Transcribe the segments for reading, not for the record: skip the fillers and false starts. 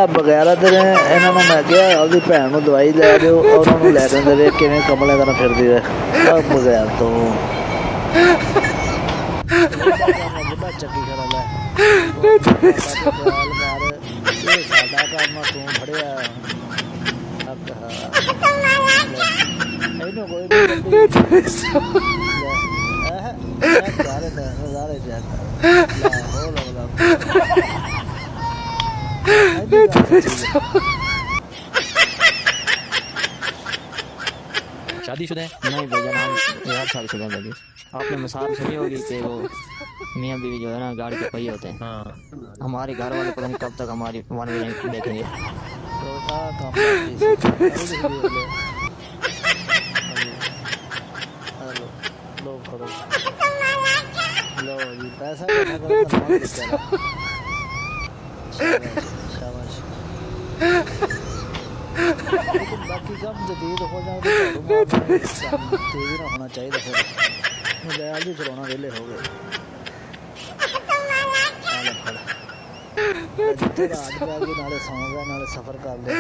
बगैरत ने इन्होंने मैं क्या अपनी भैन को दवाई लै दो उन्होंने लै देंगे वे किवें कमले तरह फिरदी है बगैर तो बुढ़ा चक्की खड़ा लै साडा काम तू फड़िया इनू कोई नज़ारे शादीशुदा है? नहीं भैया हम यार शादीशुदा हैं भाई। आपने मिसाल सुनी होगी कि वो मियाँ बीवी जो है ना गाड़ी के पहिए होते हैं। हाँ हमारे घर वाले पता नहीं कब तक हमारी वन वे देखेंगे। लो जी पैसा शाबाश बाकी कम जदीद हो जाए तेजी ना होना चाहिए फिर मोबाइल भी चलाना वेले हो गए जितने रात पै गई नाले सौ गया नाले सफर कर लिया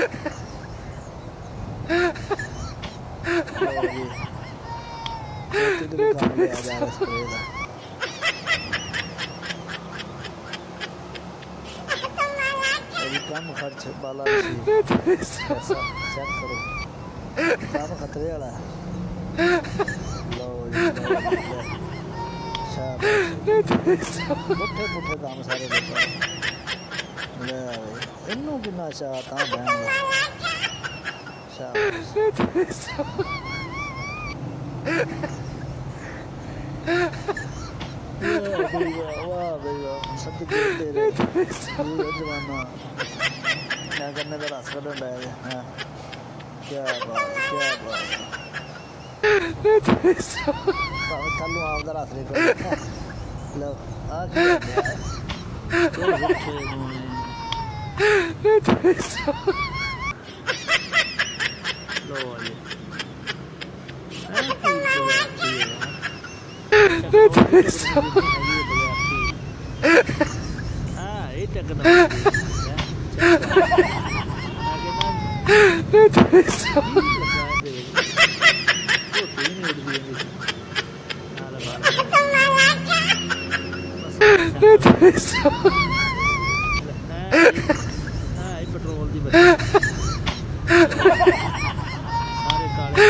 काम लिया जा रहा स्प्रे का कम खर्च वाला पैसा चेक करो कम खतरे वाला लो पुठे पुठे काम सारे लोग ले इनू किन्ना चाह तां बहन वाह भैया सब तेरे जमाना क्या करने का रस कटन लाया हाँ क्या बात थल्लू आपका रस निकल लो आ पेट्रोल दी सारे काले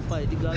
भाई दी गल